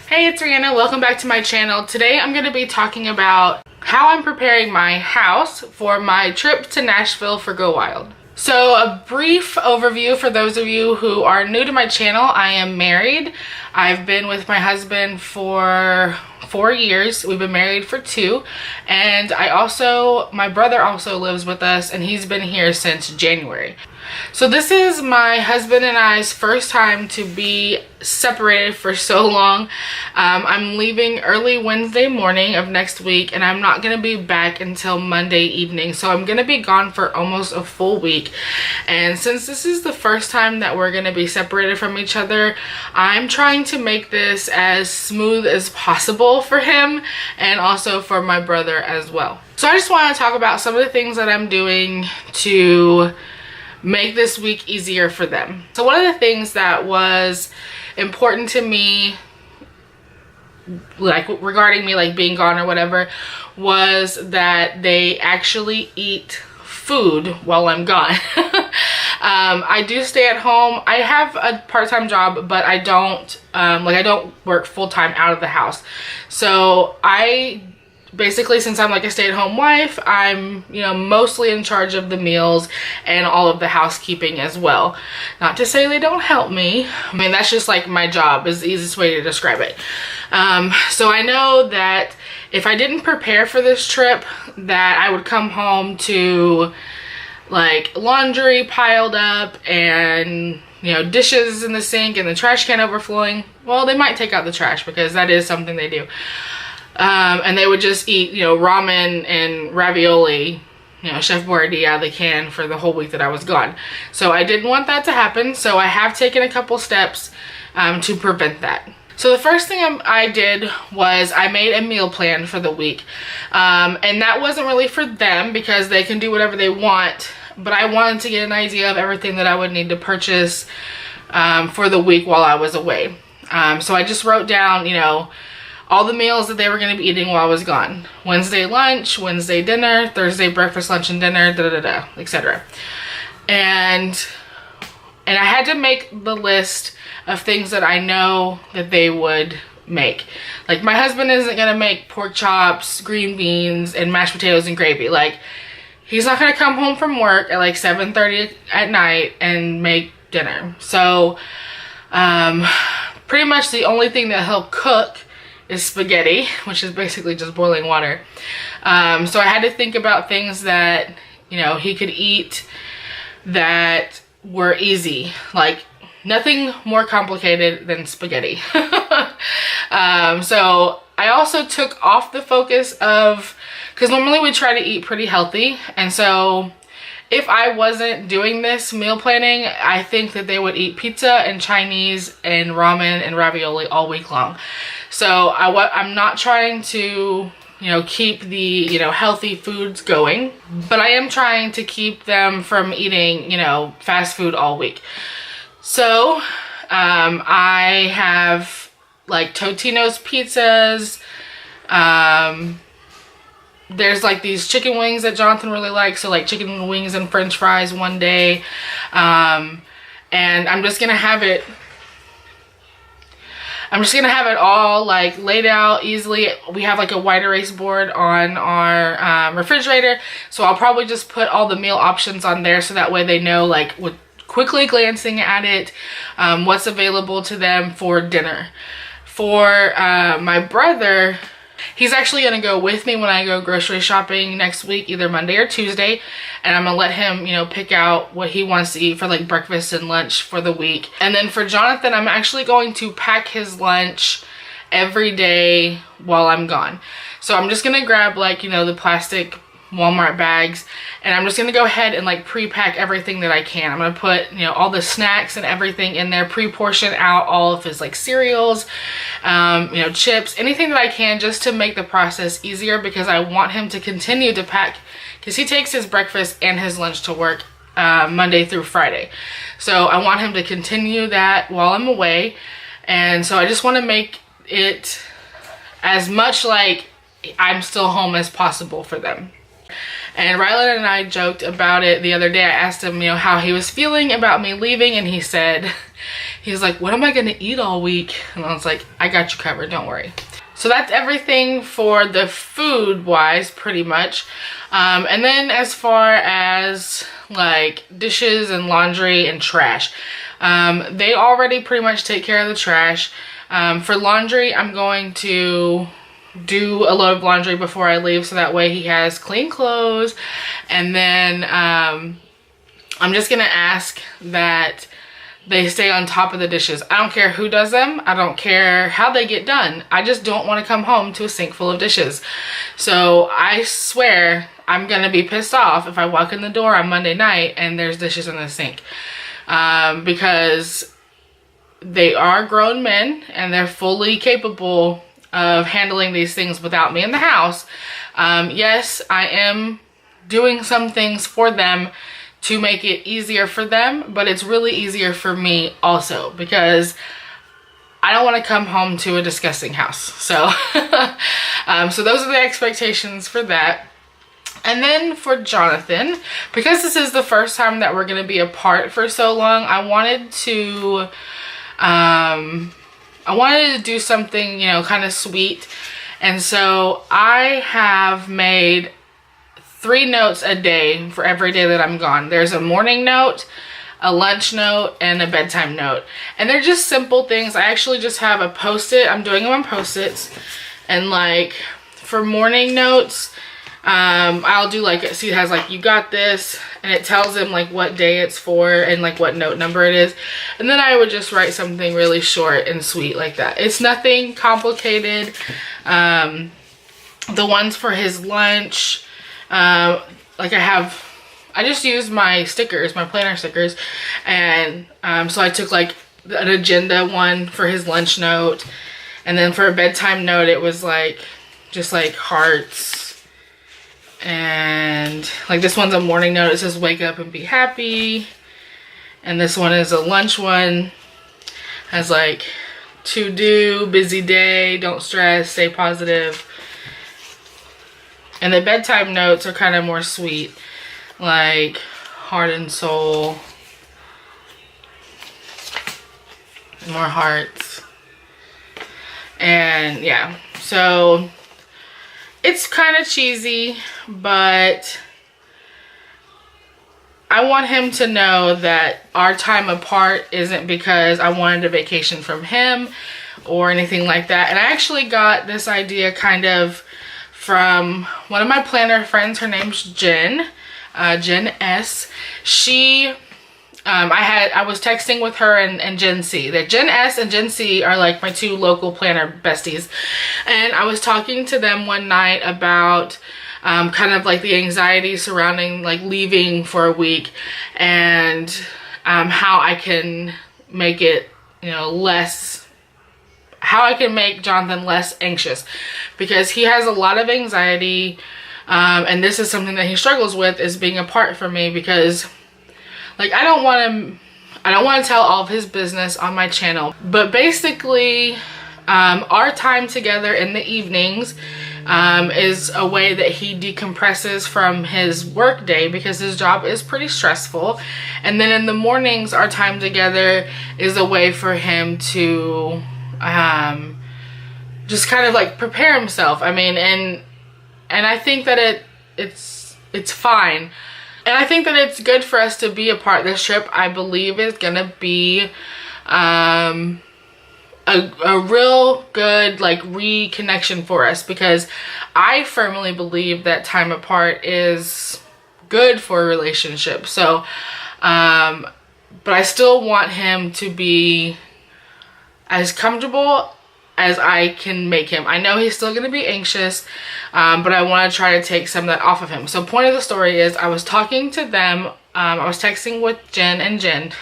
Hey, it's Rihanna. Welcome back to my channel. Today I'm going to be talking about how I'm preparing my house for my trip to Nashville for Go Wild. So a brief overview for those of you who are new to my channel. I am married. I've been with my husband for 4 years. We've been married for 2. And my brother also lives with us, and he's been here since January. So this is my husband and I's first time to be separated for so long. I'm leaving early Wednesday morning of next week, and I'm not going to be back until Monday evening. So I'm going to be gone for almost a full week. And since this is the first time that we're going to be separated from each other, I'm trying to make this as smooth as possible for him and also for my brother as well. So I just want to talk about some of the things that I'm doing to make this week easier for them. So one of the things that was important to me, like regarding me like being gone or whatever, was that they actually eat food while I'm gone. I do stay at home. I have a part-time job, but I don't work full-time out of the house. So basically, since I'm like a stay-at-home wife, I'm, mostly in charge of the meals and all of the housekeeping as well. Not to say they don't help me. I mean, that's just like my job is the easiest way to describe it. So I know that if I didn't prepare for this trip, that I would come home to like laundry piled up and dishes in the sink and the trash can overflowing. Well, they might take out the trash because that is something they do. And they would just eat, ramen and ravioli, Chef Boyardee out of the can for the whole week that I was gone. So I didn't want that to happen. So I have taken a couple steps to prevent that. So the first thing I did was I made a meal plan for the week. And that wasn't really for them because they can do whatever they want. But I wanted to get an idea of everything that I would need to purchase for the week while I was away. So I just wrote down, all the meals that they were going to be eating while I was gone. Wednesday lunch, Wednesday dinner, Thursday breakfast, lunch, and dinner, etc. And I had to make the list of things that I know that they would make. Like, my husband isn't going to make pork chops, green beans, and mashed potatoes and gravy. Like, he's not going to come home from work at like 7:30 at night and make dinner. So, pretty much the only thing that he'll cook is spaghetti, which is basically just boiling water. So I had to think about things that, he could eat that were easy. Like, nothing more complicated than spaghetti. So I also took off the focus of, because normally we try to eat pretty healthy. And so if I wasn't doing this meal planning, I think that they would eat pizza and Chinese and ramen and ravioli all week long. So I'm not trying to, keep the, healthy foods going, but I am trying to keep them from eating, fast food all week. So I have like Totino's pizzas. There's like these chicken wings that Jonathan really likes. So like chicken wings and french fries one day. And I'm just going to have it all like laid out easily. We have like a wide erase board on our refrigerator. So I'll probably just put all the meal options on there so that way they know, like, with quickly glancing at it, what's available to them for dinner. For my brother, he's actually going to go with me when I go grocery shopping next week, either Monday or Tuesday. And I'm going to let him, pick out what he wants to eat for like breakfast and lunch for the week. And then for Jonathan, I'm actually going to pack his lunch every day while I'm gone. So I'm just going to grab like, the plastic Walmart bags, and I'm just going to go ahead and like pre-pack everything that I can. I'm going to put, all the snacks and everything in there, pre-portion out all of his like cereals, chips, anything that I can, just to make the process easier, because I want him to continue to pack, because he takes his breakfast and his lunch to work Monday through Friday. So I want him to continue that while I'm away. And so I just want to make it as much like I'm still home as possible for them. And Rylan and I joked about it the other day. I asked him, how he was feeling about me leaving, and he said He's like, what am I gonna eat all week? And I was like, I got you covered, don't worry. So that's everything for the food wise, pretty much. And then as far as like dishes and laundry and trash, they already pretty much take care of the trash. For laundry, I'm going to do a load of laundry before I leave, so that way he has clean clothes. And then I'm just gonna ask that they stay on top of the dishes. I don't care who does them. I don't care how they get done. I just don't want to come home to a sink full of dishes. So I swear I'm gonna be pissed off if I walk in the door on Monday night and there's dishes in the sink. Because they are grown men and they're fully capable of handling these things without me in the house. Yes, I am doing some things for them to make it easier for them, but it's really easier for me also, because I don't want to come home to a disgusting house. So, so those are the expectations for that. And then for Jonathan, because this is the first time that we're going to be apart for so long, I wanted to do something, you know, kind of sweet. And so I have made 3 notes a day for every day that I'm gone. There's a morning note, a lunch note, and a bedtime note. And they're just simple things. I actually just have a Post-it. I'm doing them on Post-its. And like for morning notes, I'll do like, see, it has like, you got this, and it tells him like what day it's for and like what note number it is. And then I would just write something really short and sweet like that. It's nothing complicated. The ones for his lunch, like I just used my stickers, my planner stickers. And, so I took like an agenda one for his lunch note. And then for a bedtime note, it was like, just like hearts. And like this one's a morning note. It says wake up and be happy. And this one is a lunch one. Has like to do, busy day, don't stress, stay positive. And the bedtime notes are kind of more sweet, like heart and soul, more hearts. And yeah, so it's kind of cheesy, but I want him to know that our time apart isn't because I wanted a vacation from him or anything like that. And I actually got this idea kind of from one of my planner friends. Her name's Jen, Jen S. She, I was texting with her and Jen C. That Jen S and Jen C are like my 2 local planner besties. And I was talking to them one night about kind of like the anxiety surrounding like leaving for a week, and how I can make it, you know, how I can make Jonathan less anxious, because he has a lot of anxiety, and this is something that he struggles with, is being apart from me, because like I don't want to tell all of his business on my channel, but basically our time together in the evenings is a way that he decompresses from his work day, because his job is pretty stressful. And then in the mornings, our time together is a way for him to just kind of like prepare himself. I mean, and I think that it's fine. And I think that it's good for us to be apart. This trip, I believe, is gonna be a real good like reconnection for us, because I firmly believe that time apart is good for a relationship. So but I still want him to be as comfortable as I can make him. I know he's still going to be anxious, but I want to try to take some of that off of him. So point of the story is, I was talking to them, I was texting with Jen and Jen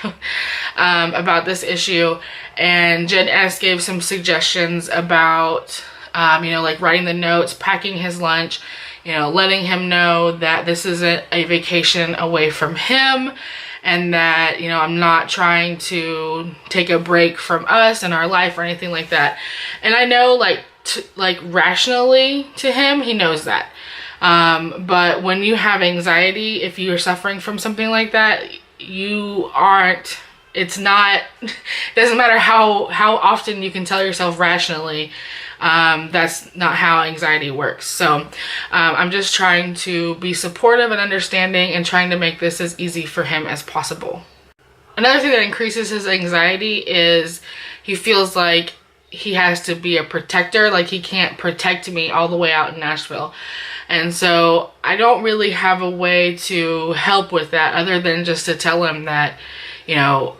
about this issue, and Jen S gave some suggestions about, you know, like writing the notes, packing his lunch, you know, letting him know that this isn't a vacation away from him, and that, you know, I'm not trying to take a break from us and our life or anything like that. And I know, like rationally to him, he knows that. But when you have anxiety, if you're suffering from something like that, you aren't it's not, it doesn't matter how often you can tell yourself rationally, that's not how anxiety works. So I'm just trying to be supportive and understanding and trying to make this as easy for him as possible. Another thing that increases his anxiety is he feels like he has to be a protector, like he can't protect me all the way out in Nashville. And so I don't really have a way to help with that other than just to tell him that, you know,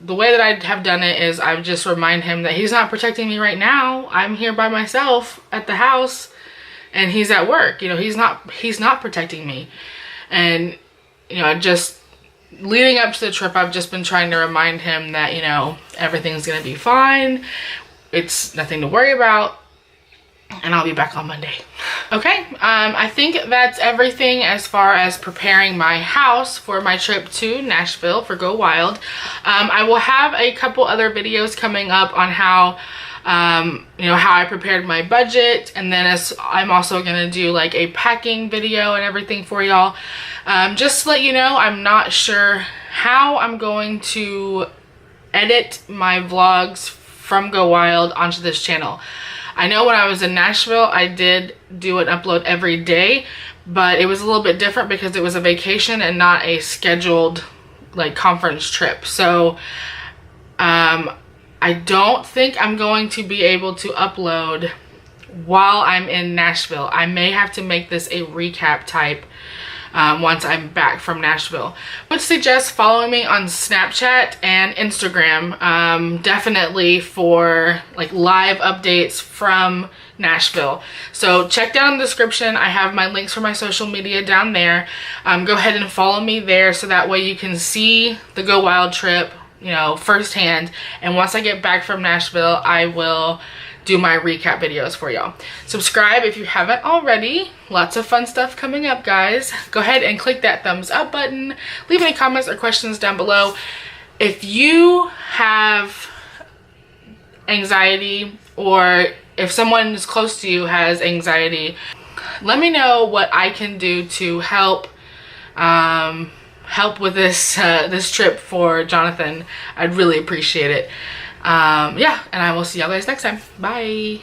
the way that I have done it is I just remind him that he's not protecting me right now. I'm here by myself at the house and he's at work. You know, he's not protecting me. And, you know, just leading up to the trip, I've just been trying to remind him that, you know, everything's going to be fine. It's nothing to worry about. And I'll be back on Monday. Okay, I think that's everything as far as preparing my house for my trip to Nashville for Go Wild. I will have a couple other videos coming up on how, you know, how I prepared my budget, and then I'm also gonna do like a packing video and everything for y'all. Just to let you know, I'm not sure how I'm going to edit my vlogs from Go Wild onto this channel. I know when I was in Nashville, I did do an upload every day, but it was a little bit different because it was a vacation and not a scheduled like conference trip. So I don't think I'm going to be able to upload while I'm in Nashville. I may have to make this a recap type once I'm back from Nashville. I would suggest following me on Snapchat and Instagram, definitely for like live updates from Nashville. So check down in the description. I have my links for my social media down there. Go ahead and follow me there so that way you can see the Go Wild trip, you know, firsthand. And once I get back from Nashville, I will do my recap videos for y'all. Subscribe if you haven't already. Lots of fun stuff coming up, guys. Go ahead and click that thumbs up button. Leave any comments or questions down below. If you have anxiety, or if someone is close to you has anxiety, let me know what I can do to help with this this trip for Jonathan. I'd really appreciate it. Yeah, and I will see y'all guys next time. Bye.